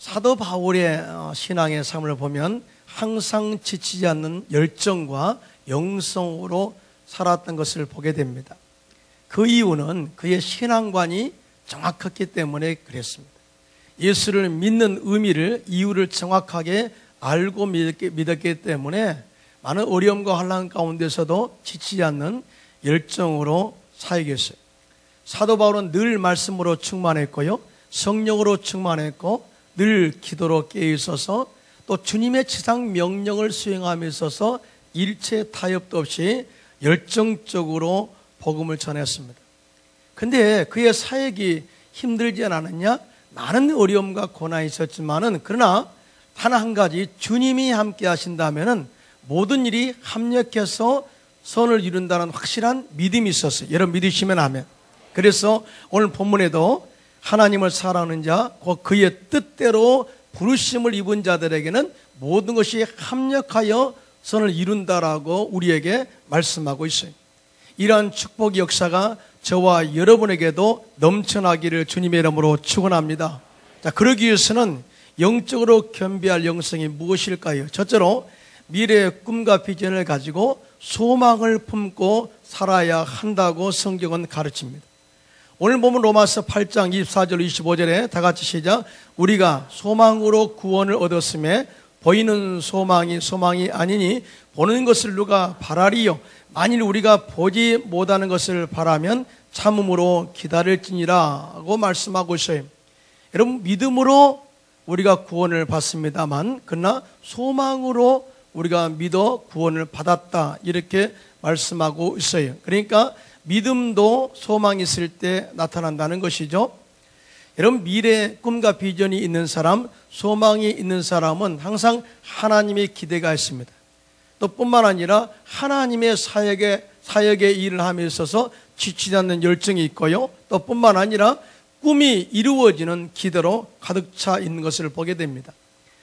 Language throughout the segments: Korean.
사도 바울의 신앙의 삶을 보면 항상 지치지 않는 열정과 영성으로 살았던 것을 보게 됩니다. 그 이유는 그의 신앙관이 정확했기 때문에 그랬습니다. 예수를 믿는 의미를, 이유를 정확하게 알고 믿었기 때문에 많은 어려움과 환난 가운데서도 지치지 않는 열정으로 사역했어요. 사도 바울은 늘 말씀으로 충만했고요, 성령으로 충만했고, 늘 기도로 깨어 있어서 또 주님의 지상 명령을 수행함에 있어서 일체 타협도 없이 열정적으로 복음을 전했습니다. 근데 그의 사역이 힘들지 않았느냐? 많은 어려움과 고난이 있었지만은, 그러나 단 한 가지, 주님이 함께 하신다면은 모든 일이 합력해서 선을 이룬다는 확실한 믿음이 있었어요. 여러분 믿으시면 아멘. 그래서 오늘 본문에도 하나님을 사랑하는 자, 곧 그의 뜻대로 부르심을 입은 자들에게는 모든 것이 합력하여 선을 이룬다라고 우리에게 말씀하고 있어요. 이러한 축복의 역사가 저와 여러분에게도 넘쳐나기를 주님의 이름으로 축원합니다. 자, 그러기 위해서는 영적으로 겸비할 영성이 무엇일까요? 첫째로 미래의 꿈과 비전을 가지고 소망을 품고 살아야 한다고 성경은 가르칩니다. 오늘 보면 로마서 8장 24절 25절에 다 같이 시작. 우리가 소망으로 구원을 얻었음에 보이는 소망이 아니니 보는 것을 누가 바라리요. 만일 우리가 보지 못하는 것을 바라면 참음으로 기다릴지니라고 말씀하고 있어요. 여러분 믿음으로 우리가 구원을 받습니다만, 그러나 소망으로 우리가 믿어 구원을 받았다, 이렇게 말씀하고 있어요. 그러니까 믿음도 소망이 있을 때 나타난다는 것이죠. 여러분 미래의 꿈과 비전이 있는 사람, 소망이 있는 사람은 항상 하나님의 기대가 있습니다. 또 뿐만 아니라 하나님의 사역의 일을 함에 있어서 지치지 않는 열정이 있고요, 또 뿐만 아니라 꿈이 이루어지는 기대로 가득 차 있는 것을 보게 됩니다.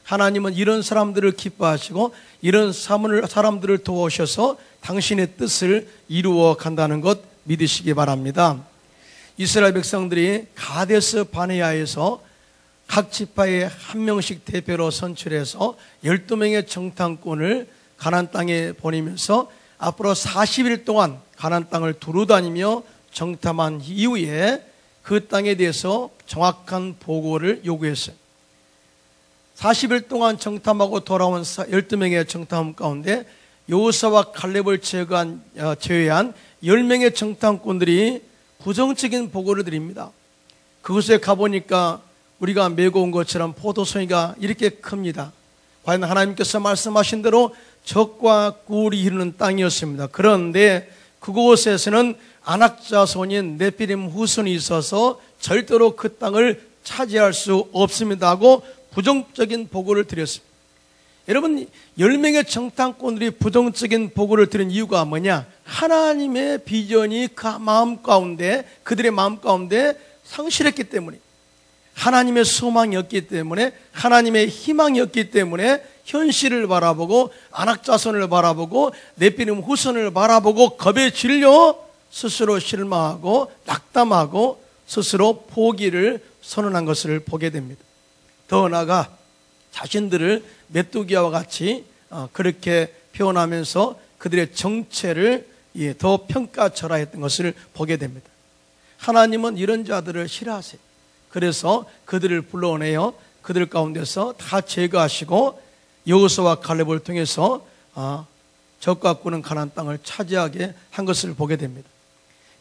하나님은 이런 사람들을 기뻐하시고 이런 사람들을 도우셔서 당신의 뜻을 이루어 간다는 것 믿으시기 바랍니다. 이스라엘 백성들이 가데스 바네아에서 각 지파에 한 명씩 대표로 선출해서 12명의 정탐꾼을 가나안 땅에 보내면서 앞으로 40일 동안 가나안 땅을 두루다니며 정탐한 이후에 그 땅에 대해서 정확한 보고를 요구했어요. 40일 동안 정탐하고 돌아온 12명의 정탐 가운데 여호수아와 갈렙을 제외한 10명의 정탐꾼들이 부정적인 보고를 드립니다. 그곳에 가보니까 우리가 메고 온 것처럼 포도송이가 이렇게 큽니다. 과연 하나님께서 말씀하신 대로 적과 꿀이 흐르는 땅이었습니다. 그런데 그곳에서는 안악자손인 네피림 후손이 있어서 절대로 그 땅을 차지할 수 없습니다 하고 부정적인 보고를 드렸습니다. 여러분 10명의 정탐꾼들이 부정적인 보고를 드린 이유가 뭐냐? 하나님의 비전이 그들의 마음 가운데 상실했기 때문에, 하나님의 소망이 없기 때문에, 하나님의 희망이 없기 때문에 현실을 바라보고 안악자손을 바라보고 네피림 후손을 바라보고 겁에 질려 스스로 실망하고 낙담하고 스스로 포기를 선언한 것을 보게 됩니다. 더 나아가 자신들을 메뚜기와 같이 그렇게 표현하면서 그들의 정체를 더 평가절하했던 것을 보게 됩니다. 하나님은 이런 자들을 싫어하세요. 그래서 그들을 불러내어 그들 가운데서 다 제거하시고 여호수아와 갈렙을 통해서 적과 꿀은 가나안 땅을 차지하게 한 것을 보게 됩니다.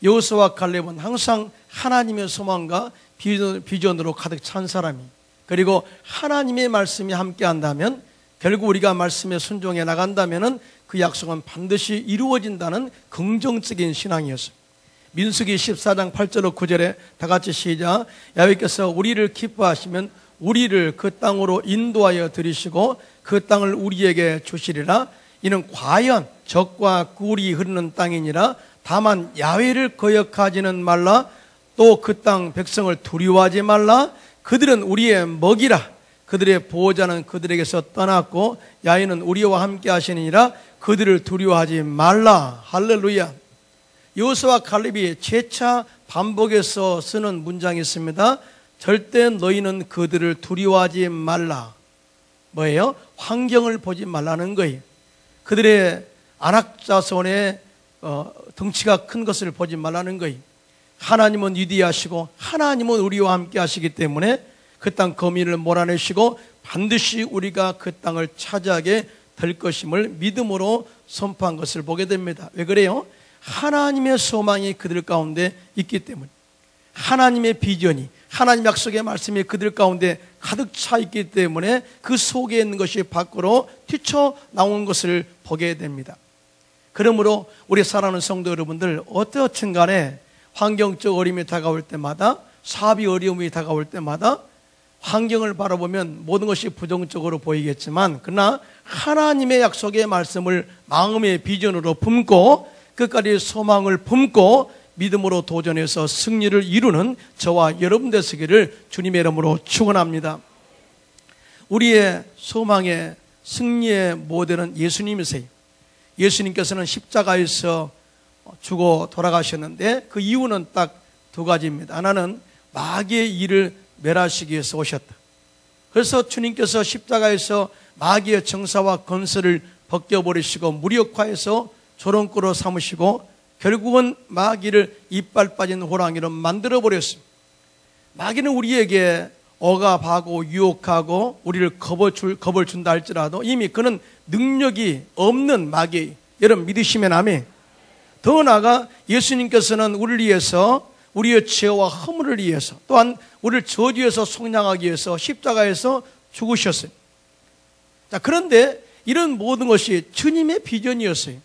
여호수아와 갈렙은 항상 하나님의 소망과 비전으로 가득 찬 사람이, 그리고 하나님의 말씀이 함께 한다면, 결국 우리가 말씀에 순종해 나간다면 그 약속은 반드시 이루어진다는 긍정적인 신앙이었어요. 민수기 14장 8절로 9절에 다 같이 시작. 야훼께서 우리를 기뻐하시면 우리를 그 땅으로 인도하여 들이시고 그 땅을 우리에게 주시리라. 이는 과연 적과 꿀이 흐르는 땅이니라. 다만 야훼를 거역하지는 말라. 또 그 땅 백성을 두려워하지 말라. 그들은 우리의 먹이라. 그들의 보호자는 그들에게서 떠났고 야훼는 우리와 함께 하시니라. 그들을 두려워하지 말라. 할렐루야. 여호수아와 갈렙이 재차 반복해서 쓰는 문장이 있습니다. 절대 너희는 그들을 두려워하지 말라. 뭐예요? 환경을 보지 말라는 거예요. 그들의 안악자손의 덩치가 큰 것을 보지 말라는 거예요. 하나님은 위대하시고 하나님은 우리와 함께 하시기 때문에 그 땅 거민을 몰아내시고 반드시 우리가 그 땅을 차지하게 될 것임을 믿음으로 선포한 것을 보게 됩니다. 왜 그래요? 하나님의 소망이 그들 가운데 있기 때문에, 하나님의 비전이, 하나님 약속의 말씀이 그들 가운데 가득 차 있기 때문에 그 속에 있는 것이 밖으로 튀쳐나온 것을 보게 됩니다. 그러므로 우리 사랑하는 성도 여러분들, 어떻든 간에 환경적 어려움이 다가올 때마다, 사업이 어려움이 다가올 때마다 환경을 바라보면 모든 것이 부정적으로 보이겠지만, 그러나 하나님의 약속의 말씀을 마음의 비전으로 품고 끝까지 소망을 품고 믿음으로 도전해서 승리를 이루는 저와 여러분 되시기를 주님의 이름으로 축원합니다. 우리의 소망의 승리의 모델은 예수님이세요. 예수님께서는 십자가에서 죽어 돌아가셨는데 그 이유는 딱 두 가지입니다. 하나는 마귀의 일을 멸하시기 위해서 오셨다. 그래서 주님께서 십자가에서 마귀의 정사와 권세를 벗겨버리시고 무력화해서 조롱꾼으로 삼으시고 결국은 마귀를 이빨 빠진 호랑이로 만들어버렸습니다. 마귀는 우리에게 억압하고 유혹하고 우리를 겁을 준다 할지라도 이미 그는 능력이 없는 마귀. 여러분 믿으시면 아멘. 더 나아가 예수님께서는 우리를 위해서, 우리의 죄와 허물을 위해서, 또한 우리를 저주에서 속량하기 위해서 십자가에서 죽으셨어요. 자, 그런데 이런 모든 것이 주님의 비전이었어요.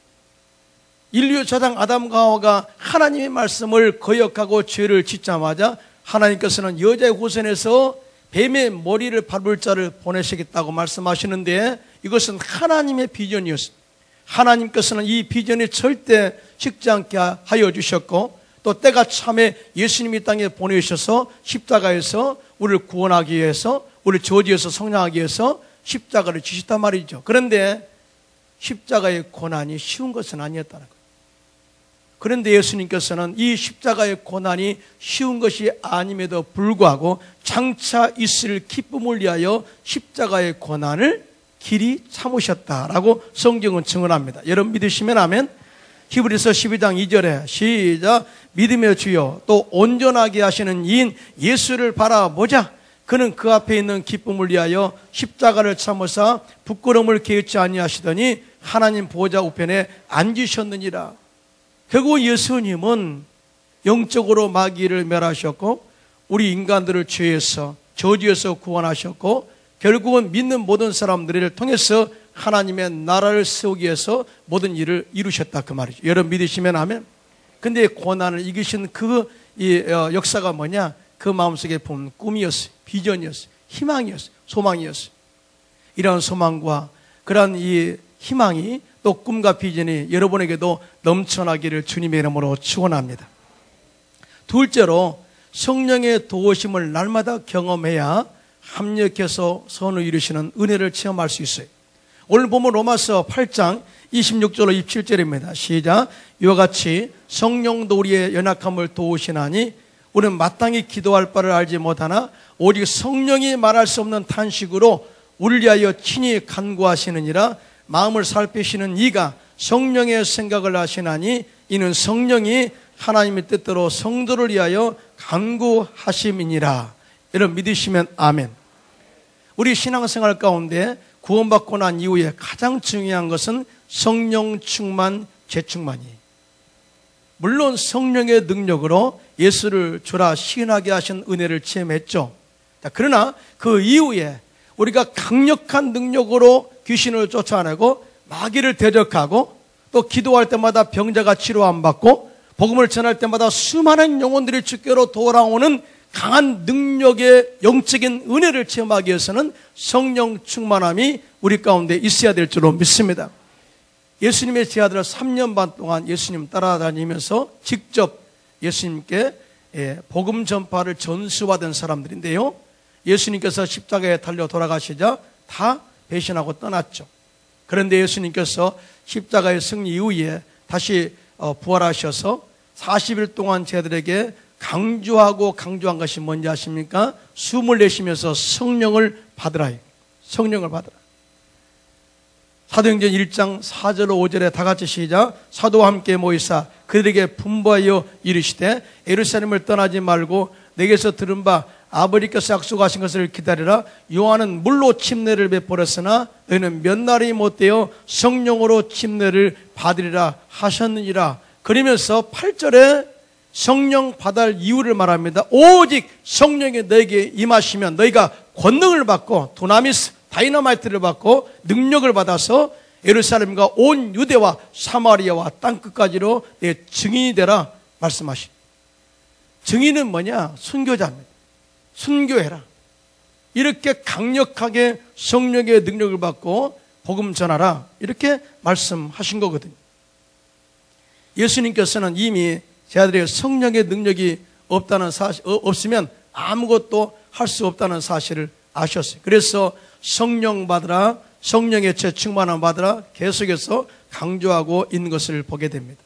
인류 조상 아담과 하와가 하나님의 말씀을 거역하고 죄를 짓자마자 하나님께서는 여자의 후손에서 뱀의 머리를 밟을 자를 보내시겠다고 말씀하시는데 이것은 하나님의 비전이었어요. 하나님께서는 이 비전이 절대 식지 않게 하여 주셨고 또 때가 참에 예수님이 땅에 보내셔서 십자가에서 우리를 구원하기 위해서, 우리를 저주에서 성량하기 위해서 십자가를 지셨단 말이죠. 그런데 십자가의 고난이 쉬운 것은 아니었다는 거예요. 그런데 예수님께서는 이 십자가의 고난이 쉬운 것이 아님에도 불구하고 장차 있을 기쁨을 위하여 십자가의 고난을 길이 참으셨다라고 성경은 증언합니다. 여러분 믿으시면 아멘. 히브리서 12장 2절에 시작. 믿음의 주여 또 온전하게 하시는 이인 예수를 바라보자. 그는 그 앞에 있는 기쁨을 위하여 십자가를 참으사 부끄러움을 개의치 아니하시더니 하나님 보좌 우편에 앉으셨느니라. 결국 예수님은 영적으로 마귀를 멸하셨고 우리 인간들을 죄에서 저주에서 구원하셨고 결국은 믿는 모든 사람들을 통해서 하나님의 나라를 세우기 위해서 모든 일을 이루셨다 그 말이죠. 여러분 믿으시면 아멘. 근데 고난을 이기신 그 역사가 뭐냐? 그 마음속에 본 꿈이었어요. 비전이었어요. 희망이었어요. 소망이었어요. 이러한 소망과 그러한 이 희망이 또 꿈과 비전이 여러분에게도 넘쳐나기를 주님의 이름으로 축원합니다. 둘째로 성령의 도우심을 날마다 경험해야 합력해서 선을 이루시는 은혜를 체험할 수 있어요. 오늘 보면 로마서 8장 26절로 27절입니다. 시작. 이와 같이 성령도 우리의 연약함을 도우시나니 우리는 마땅히 기도할 바를 알지 못하나 오직 성령이 말할 수 없는 탄식으로 우리를 위하여 친히 간구하시느니라. 마음을 살피시는 이가 성령의 생각을 하시나니 이는 성령이 하나님의 뜻대로 성도를 위하여 간구하심이니라. 여러분 믿으시면 아멘. 우리 신앙생활 가운데 구원받고 난 이후에 가장 중요한 것은 성령 충만, 재충만이에요. 물론 성령의 능력으로 예수를 주라 시인하게 하신 은혜를 체험했죠. 그러나 그 이후에 우리가 강력한 능력으로 귀신을 쫓아내고 마귀를 대적하고 또 기도할 때마다 병자가 치료 안 받고 복음을 전할 때마다 수많은 영혼들이 주께로 돌아오는 강한 능력의 영적인 은혜를 체험하기 위해서는 성령 충만함이 우리 가운데 있어야 될 줄로 믿습니다. 예수님의 제자들 3년 반 동안 예수님 따라다니면서 직접 예수님께 복음 전파를 전수받은 사람들인데요. 예수님께서 십자가에 달려 돌아가시자 다 배신하고 떠났죠. 그런데 예수님께서 십자가의 승리 이후에 다시 부활하셔서 40일 동안 제자들에게 강조한 것이 뭔지 아십니까? 숨을 내쉬면서 성령을 받으라. 성령을 받으라. 사도행전 1장 4절 5절에 다 같이 시작. 사도와 함께 모이사 그들에게 분부하여 이르시되 예루살렘을 떠나지 말고 내게서 들은 바 아버지께서 약속하신 것을 기다리라. 요한은 물로 침례를 베풀었으나 너희는 몇 날이 못되어 성령으로 침례를 받으리라 하셨느니라. 그러면서 8절에 성령 받을 이유를 말합니다. 오직 성령이 너에게 임하시면 너희가 권능을 받고 두나미스 다이너마이트를 받고 능력을 받아서 예루살렘과 온 유대와 사마리아와 땅끝까지로 내 증인이 되라 말씀하십니다. 증인은 뭐냐? 순교자입니다. 순교해라. 이렇게 강력하게 성령의 능력을 받고 복음 전하라. 이렇게 말씀하신 거거든요. 예수님께서는 이미 제 아들에게 성령의 능력이 없으면 아무것도 할 수 없다는 사실을 아셨어요. 그래서 성령 받으라, 성령의 충만함 받으라 계속해서 강조하고 있는 것을 보게 됩니다.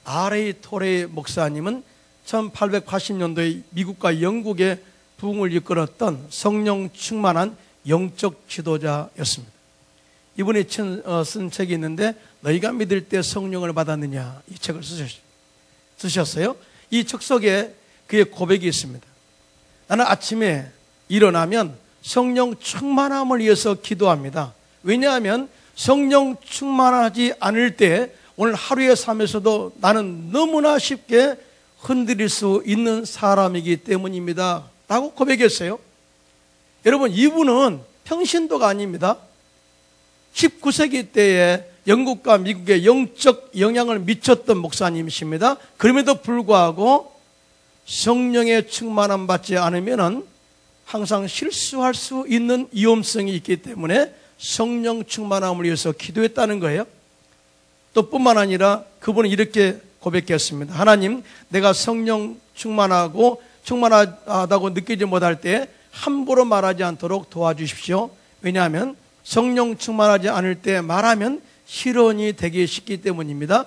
R.A. 토레이 목사님은 1880년도에 미국과 영국의 부흥을 이끌었던 성령 충만한 영적 지도자였습니다. 이분이 쓴 책이 있는데 너희가 믿을 때 성령을 받았느냐, 이 책을 쓰셨어요. 이 책 속에 그의 고백이 있습니다. 나는 아침에 일어나면 성령 충만함을 위해서 기도합니다. 왜냐하면 성령 충만하지 않을 때 오늘 하루의 삶에서도 나는 너무나 쉽게 흔들릴 수 있는 사람이기 때문입니다 라고 고백했어요. 여러분, 이분은 평신도가 아닙니다. 19세기 때에 영국과 미국에 영적 영향을 미쳤던 목사님이십니다. 그럼에도 불구하고 성령의 충만함 받지 않으면 항상 실수할 수 있는 위험성이 있기 때문에 성령 충만함을 위해서 기도했다는 거예요. 또 뿐만 아니라 그분은 이렇게 고백했습니다. 하나님, 내가 성령 충만하다고 느끼지 못할 때 함부로 말하지 않도록 도와주십시오. 왜냐하면 성령 충만하지 않을 때 말하면 실언이 되기 쉽기 때문입니다.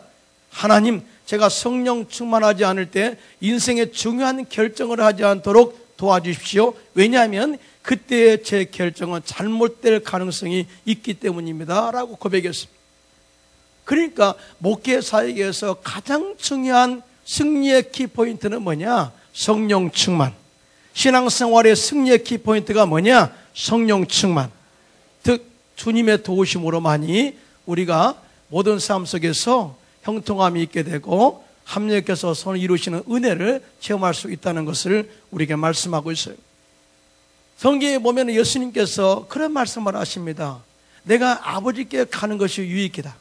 하나님, 제가 성령 충만하지 않을 때 인생의 중요한 결정을 하지 않도록 도와주십시오. 왜냐하면 그때의 제 결정은 잘못될 가능성이 있기 때문입니다 라고 고백했습니다. 그러니까 목회 사역에서 가장 중요한 승리의 키포인트는 뭐냐? 성령 충만. 신앙생활의 승리의 키포인트가 뭐냐? 성령 충만. 즉 주님의 도우심으로만이 우리가 모든 삶 속에서 형통함이 있게 되고 합력해서 선을 이루시는 은혜를 체험할 수 있다는 것을 우리에게 말씀하고 있어요. 성경에 보면 예수님께서 그런 말씀을 하십니다. 내가 아버지께 가는 것이 유익이다.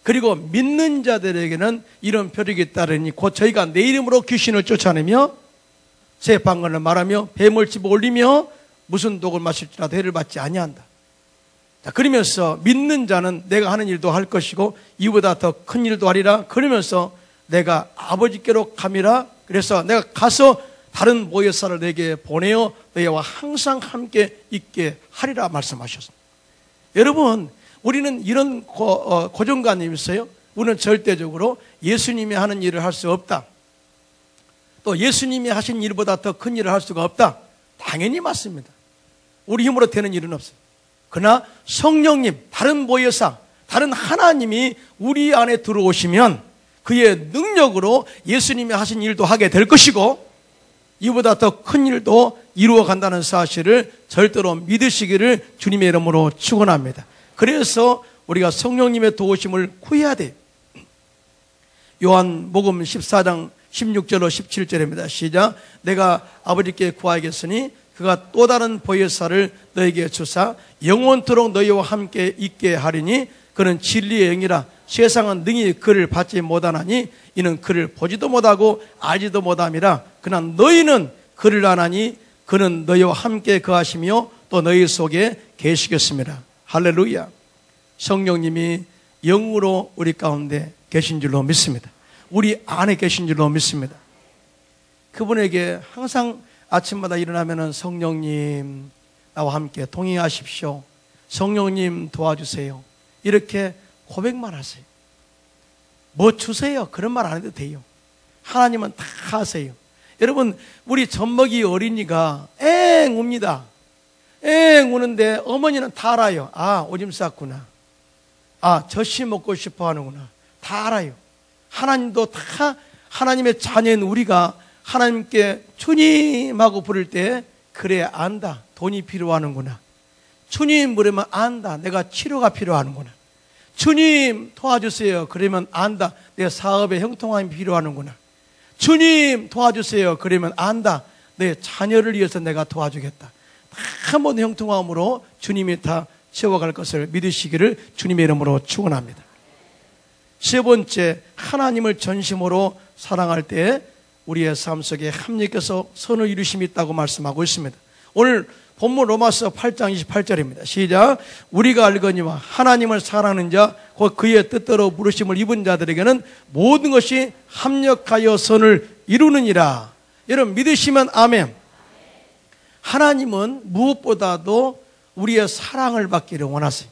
그리고 믿는 자들에게는 이런 표적이 있다르니 곧 저희가 내 이름으로 귀신을 쫓아내며 새 방언을 말하며 뱀을 집어 올리며 무슨 독을 마실지라도 해를 받지 아니한다. 자, 그러면서 믿는 자는 내가 하는 일도 할 것이고 이보다 더 큰 일도 하리라. 그러면서 내가 아버지께로 감이라. 그래서 내가 가서 다른 모여사를 내게 보내어 너희와 항상 함께 있게 하리라 말씀하셨습니다. 여러분, 우리는 이런 고정관념이 있어요. 우리는 절대적으로 예수님이 하는 일을 할 수 없다. 또 예수님이 하신 일보다 더 큰 일을 할 수가 없다. 당연히 맞습니다. 우리 힘으로 되는 일은 없어요. 그러나 성령님, 다른 모여사, 다른 하나님이 우리 안에 들어오시면 그의 능력으로 예수님이 하신 일도 하게 될 것이고 이보다 더 큰 일도 이루어 간다는 사실을 절대로 믿으시기를 주님의 이름으로 축원합니다. 그래서 우리가 성령님의 도우심을 구해야 돼요. 요한복음 14장 16절로 17절입니다. 시작. 내가 아버지께 구하겠으니 그가 또 다른 보혜사를 너에게 주사 영원토록 너희와 함께 있게 하리니 그는 진리의 영이라. 세상은 능히 그를 받지 못하나니 이는 그를 보지도 못하고 알지도 못함이라. 그러나 너희는 그를 아나니 그는 너희와 함께 거하시며 또 너희 속에 계시겠습니다. 할렐루야. 성령님이 영으로 우리 가운데 계신 줄로 믿습니다. 우리 안에 계신 줄로 믿습니다. 그분에게 항상 아침마다 일어나면 성령님 나와 함께 동행하십시오. 성령님 도와주세요. 이렇게 고백만 하세요. 뭐 주세요. 그런 말 안 해도 돼요. 하나님은 다 하세요. 여러분, 우리 젖먹이 어린이가 엥 웁니다. 엥 우는데 어머니는 다 알아요. 아, 오줌 쌌구나. 아, 젖이 먹고 싶어 하는구나. 다 알아요. 하나님도 다 하나님의 자녀인 우리가 하나님께 주님하고 부를 때 그래 안다. 돈이 필요하는구나. 주님 부르면 안다. 내가 치료가 필요하는구나. 주님 도와주세요. 그러면 안다. 내 사업에 형통함이 필요하는구나. 주님 도와주세요. 그러면 안다. 내 자녀를 위해서 내가 도와주겠다. 한 번 형통함으로 주님이 다 채워갈 것을 믿으시기를 주님의 이름으로 축원합니다. 세 번째, 하나님을 전심으로 사랑할 때 우리의 삶 속에 하나님께서 선을 이루심이 있다고 말씀하고 있습니다. 오늘 본문 로마서 8장 28절입니다. 시작. 우리가 알거니와 하나님을 사랑하는 자 곧 그의 뜻대로 부르심을 입은 자들에게는 모든 것이 합력하여 선을 이루느니라. 여러분 믿으시면 아멘. 하나님은 무엇보다도 우리의 사랑을 받기를 원하세요.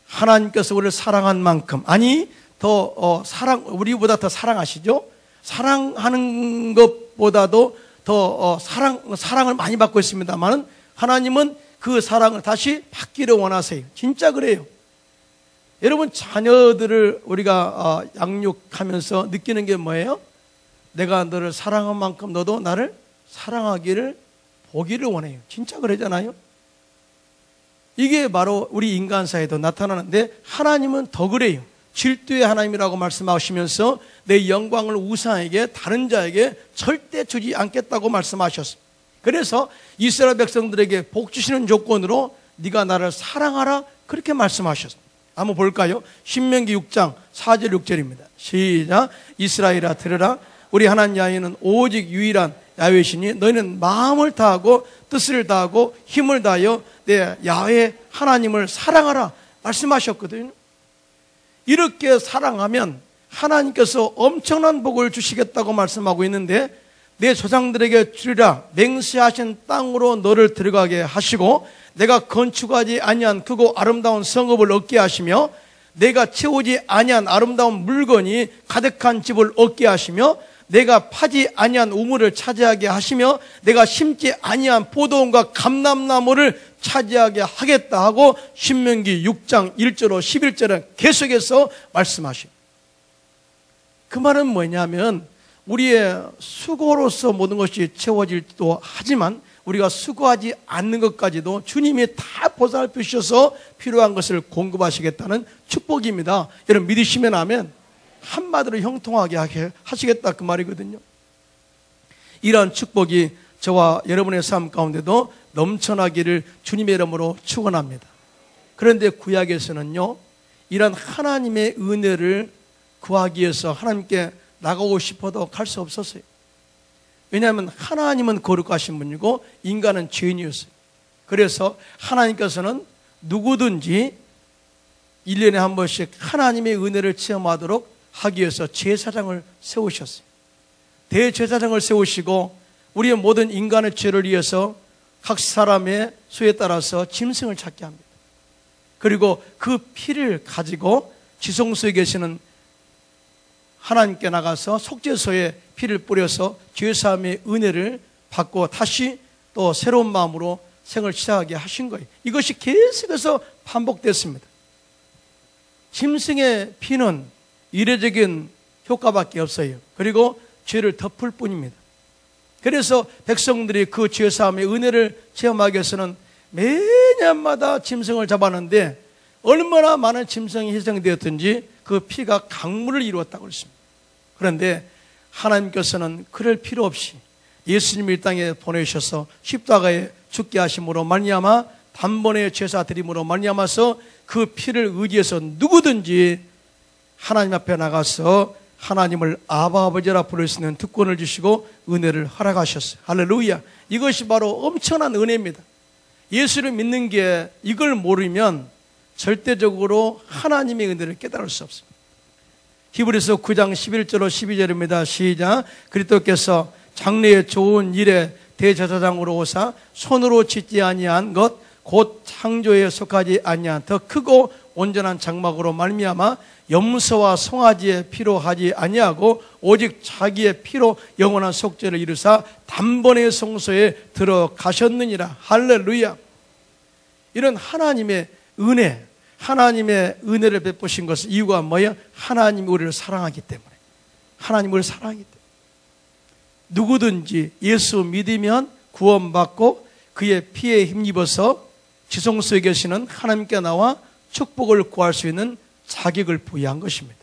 하나님께서 우리를 사랑한 만큼, 아니 더 우리보다 더 사랑하시죠. 사랑하는 것보다도 더 사랑을 많이 받고 있습니다만 하나님은 그 사랑을 다시 받기를 원하세요. 진짜 그래요. 여러분, 자녀들을 우리가 양육하면서 느끼는 게 뭐예요? 내가 너를 사랑한 만큼 너도 나를 사랑하기를 보기를 원해요. 진짜 그러잖아요. 이게 바로 우리 인간사에도 나타나는데 하나님은 더 그래요. 질투의 하나님이라고 말씀하시면서 내 영광을 우상에게 다른 자에게 절대 주지 않겠다고 말씀하셨습니다. 그래서 이스라엘 백성들에게 복 주시는 조건으로 네가 나를 사랑하라 그렇게 말씀하셨습니다. 한번 볼까요? 신명기 6장 4절 6절입니다. 시작. 이스라엘아 들으라. 우리 하나님 야훼는 오직 유일한 야훼시니 너희는 마음을 다하고 뜻을 다하고 힘을 다하여 내 야훼 하나님을 사랑하라 말씀하셨거든요. 이렇게 사랑하면 하나님께서 엄청난 복을 주시겠다고 말씀하고 있는데 내 조상들에게 주리라 맹세하신 땅으로 너를 들어가게 하시고 내가 건축하지 아니한 크고 아름다운 성읍을 얻게 하시며 내가 채우지 아니한 아름다운 물건이 가득한 집을 얻게 하시며 내가 파지 아니한 우물을 차지하게 하시며 내가 심지 아니한 포도원과 감람나무를 차지하게 하겠다 하고 신명기 6장 1절로 11절은 계속해서 말씀하십니다. 그 말은 뭐냐면 우리의 수고로서 모든 것이 채워질지도 하지만 우리가 수고하지 않는 것까지도 주님이 다 보살펴 주셔서 필요한 것을 공급하시겠다는 축복입니다. 여러분 믿으시면 하면 한마디로 형통하게 하시겠다 그 말이거든요. 이러한 축복이 저와 여러분의 삶 가운데도 넘쳐나기를 주님의 이름으로 축원합니다. 그런데 구약에서는요, 이런 하나님의 은혜를 구하기 위해서 하나님께 나가고 싶어도 갈 수 없었어요. 왜냐하면 하나님은 거룩하신 분이고 인간은 죄인이었어요. 그래서 하나님께서는 누구든지 1년에 한 번씩 하나님의 은혜를 체험하도록 하기 위해서 제사장을 세우셨어요. 대제사장을 세우시고 우리의 모든 인간의 죄를 위해서 각 사람의 수에 따라서 짐승을 찾게 합니다. 그리고 그 피를 가지고 지성소에 계시는 하나님께 나가서 속죄소에 피를 뿌려서 죄사함의 은혜를 받고 다시 또 새로운 마음으로 생을 시작하게 하신 거예요. 이것이 계속해서 반복됐습니다. 짐승의 피는 이례적인 효과밖에 없어요. 그리고 죄를 덮을 뿐입니다. 그래서 백성들이 그 죄사함의 은혜를 체험하기 위해서는 매년마다 짐승을 잡았는데 얼마나 많은 짐승이 희생되었든지 그 피가 강물을 이루었다고 그랬습니다. 그런데 하나님께서는 그럴 필요 없이 예수님을 이 땅에 보내셔서 십자가에 죽게 하심으로 말미암아 단번에 제사 드림으로 말미암아서 그 피를 의지해서 누구든지 하나님 앞에 나가서 하나님을 아바 아버지라 부를 수 있는 특권을 주시고 은혜를 허락하셨어요. 할렐루야. 이것이 바로 엄청난 은혜입니다. 예수를 믿는 게 이걸 모르면 절대적으로 하나님의 은혜를 깨달을 수 없습니다. 히브리서 9장 11절로 12절입니다. 시작. 그리스도께서 장래의 좋은 일에 대제사장으로 오사 손으로 짓지 아니한 것 곧 창조에 속하지 아니한 더 크고 온전한 장막으로 말미암아 염소와 송아지의 피로 하지 아니하고 오직 자기의 피로 영원한 속죄를 이루사 단번에 성소에 들어가셨느니라. 할렐루야. 이런 하나님의 은혜, 하나님의 은혜를 베푸신 것은 이유가 뭐예요? 하나님이 우리를 사랑하기 때문에. 하나님이 우리를 사랑하기 때문에. 누구든지 예수 믿으면 구원받고 그의 피에 힘입어서 지성소에 계시는 하나님께 나와 축복을 구할 수 있는 자격을 부여한 것입니다.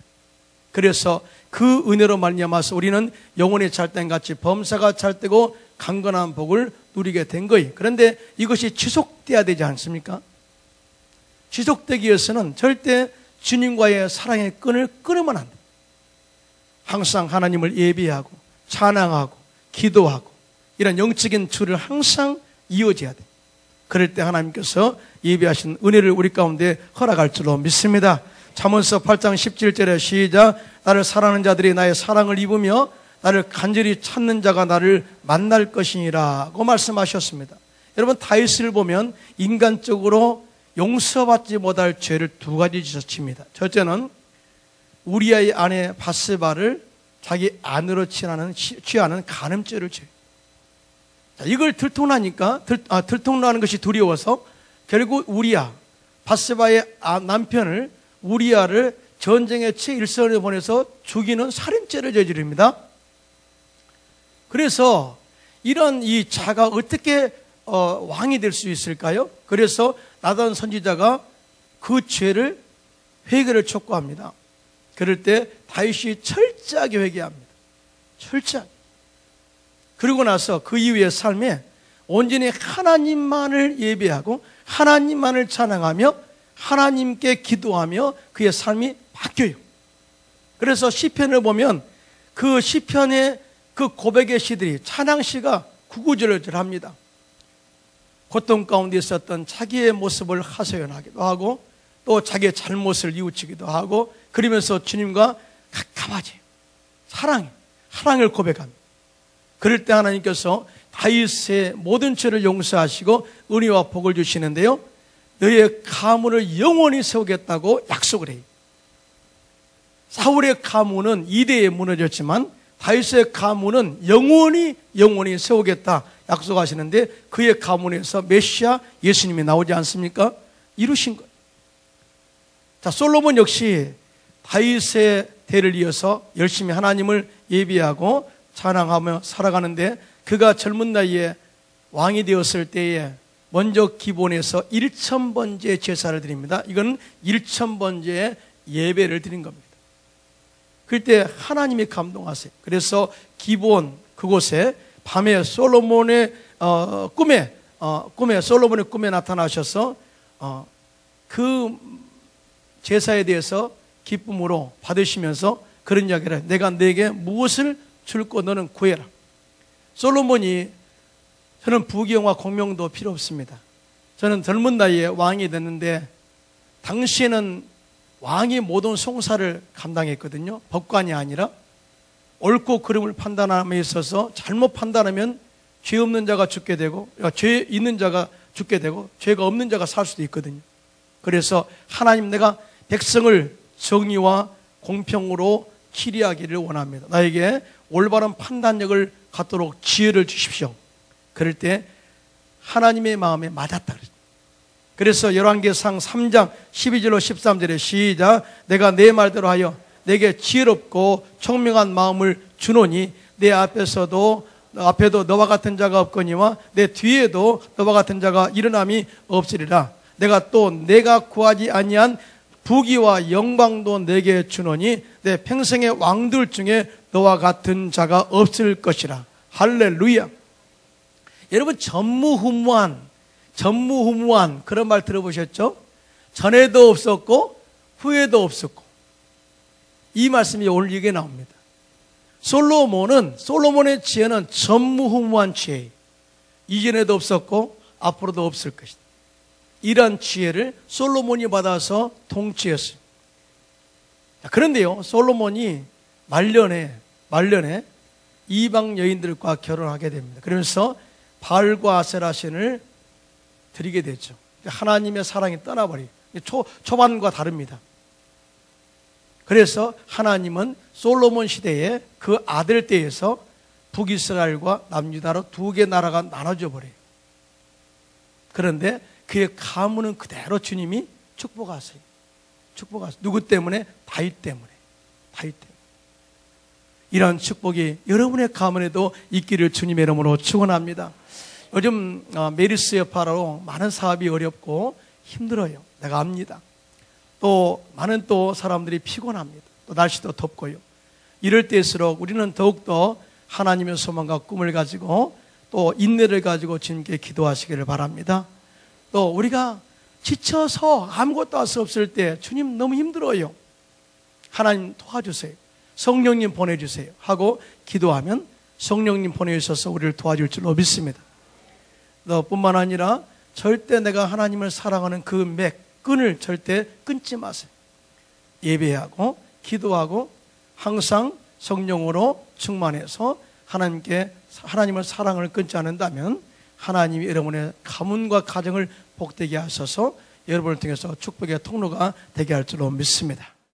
그래서 그 은혜로 말미암아서 우리는 영혼의 잘된같이 범사가 잘되고 강건한 복을 누리게 된 거예요. 그런데 이것이 지속돼야 되지 않습니까? 지속되기 위해서는 절대 주님과의 사랑의 끈을 끊으면 안 돼요. 항상 하나님을 예배하고 찬양하고 기도하고 이런 영적인 줄을 항상 이어져야 돼요. 그럴 때 하나님께서 예비하신 은혜를 우리 가운데 허락할 줄로 믿습니다. 잠언서 8장 17절에 시작. 나를 사랑하는 자들이 나의 사랑을 입으며 나를 간절히 찾는 자가 나를 만날 것이니라고 말씀하셨습니다. 여러분, 다윗을 보면 인간적으로 용서받지 못할 죄를 두 가지 지었습니다. 첫째는 우리아의 아내 바스바를 자기 아내로 취하는 간음죄를 지어요. 이걸 들통나는 것이 두려워서 결국 우리아, 바스바의 남편을 우리아를 전쟁의 최일선에 보내서 죽이는 살인죄를 저지릅니다. 그래서 이런 이 자가 어떻게 왕이 될 수 있을까요? 그래서 나단 선지자가 그 죄를 회개를 촉구합니다. 그럴 때 다윗이 철저하게 회개합니다. 철저하게. 그러고 나서 그 이후의 삶에 온전히 하나님만을 예배하고 하나님만을 찬양하며 하나님께 기도하며 그의 삶이 바뀌어요. 그래서 시편을 보면 그 시편의 그 고백의 시들이 찬양시가 구구절절합니다. 고통 가운데 있었던 자기의 모습을 하소연하기도 하고 또 자기의 잘못을 뉘우치기도 하고 그러면서 주님과 가까워져요. 사랑을 고백합니다. 그럴 때 하나님께서 다윗의 모든 죄를 용서하시고 은혜와 복을 주시는데요, 너의 가문을 영원히 세우겠다고 약속을 해요. 사울의 가문은 이대에 무너졌지만 다윗의 가문은 영원히 세우겠다 약속하시는데 그의 가문에서 메시아 예수님이 나오지 않습니까? 이루신 거예요. 자, 솔로몬 역시 다윗의 대를 이어서 열심히 하나님을 예비하고 찬양하며 살아가는데 그가 젊은 나이에 왕이 되었을 때에 먼저 기본에서 1000번째 제사를 드립니다. 이건 1000번째 예배를 드린 겁니다. 그때 하나님이 감동하세요. 그래서 기본 그곳에 밤에 솔로몬의 솔로몬의 꿈에 나타나셔서 그 제사에 대해서 기쁨으로 받으시면서 그런 이야기를 해요. 내가 네게 무엇을 줄고 너는 구해라. 솔로몬이 저는 부귀영화 공명도 필요 없습니다. 저는 젊은 나이에 왕이 됐는데 당시에는 왕이 모든 송사를 감당했거든요. 법관이 아니라 옳고 그름을 판단함에 있어서 잘못 판단하면 죄 없는 자가 죽게 되고 죄 있는 자가 죽게 되고 죄가 없는 자가 살 수도 있거든요. 그래서 하나님, 내가 백성을 정의와 공평으로 치리하기를 원합니다. 나에게 올바른 판단력을 갖도록 지혜를 주십시오. 그럴 때 하나님의 마음에 맞았다 그랬어요. 그래서 열왕기상 3장 12절로 13절에 시작. 내가 내 말대로 하여 내게 지혜롭고 총명한 마음을 주노니 내 앞에도 너와 같은 자가 없거니와 내 뒤에도 너와 같은 자가 일어남이 없으리라. 내가 구하지 아니한 부귀와 영광도 내게 주노니 내 평생의 왕들 중에 너와 같은 자가 없을 것이라. 할렐루야. 여러분, 전무후무한 그런 말 들어보셨죠? 전에도 없었고 후에도 없었고. 이 말씀이 오늘 이게 나옵니다. 솔로몬의 지혜는 전무후무한 지혜예요. 이전에도 없었고 앞으로도 없을 것이다. 이러한 지혜를 솔로몬이 받아서 통치했어요. 그런데요, 솔로몬이 말년에 이방 여인들과 결혼하게 됩니다. 그러면서 바알과 아세라 신을 드리게 되죠. 하나님의 사랑이 떠나버려요. 초반과 다릅니다. 그래서 하나님은 솔로몬 시대에 그 아들 때에서 북이스라엘과 남유다로 두 개 나라가 나눠져 버려요. 그런데 그의 가문은 그대로 주님이 축복하세요. 축복하세요. 누구 때문에? 다윗 때문에. 다윗 때문에. 이런 축복이 여러분의 가문에도 있기를 주님의 이름으로 축원합니다. 요즘 메르스 여파로 많은 사업이 어렵고 힘들어요. 내가 압니다. 또 많은 또 사람들이 피곤합니다. 또 날씨도 덥고요. 이럴 때일수록 우리는 더욱더 하나님의 소망과 꿈을 가지고 또 인내를 가지고 주님께 기도하시기를 바랍니다. 또 우리가 지쳐서 아무것도 할 수 없을 때 주님 너무 힘들어요. 하나님 도와주세요. 성령님 보내주세요. 하고 기도하면 성령님 보내주셔서 우리를 도와줄 줄로 믿습니다. 뿐만 아니라 절대 내가 하나님을 사랑하는 그 끈을 절대 끊지 마세요. 예배하고 기도하고 항상 성령으로 충만해서 하나님을 사랑을 끊지 않는다면 하나님이 여러분의 가문과 가정을 복되게 하셔서 여러분을 통해서 축복의 통로가 되게 할 줄로 믿습니다.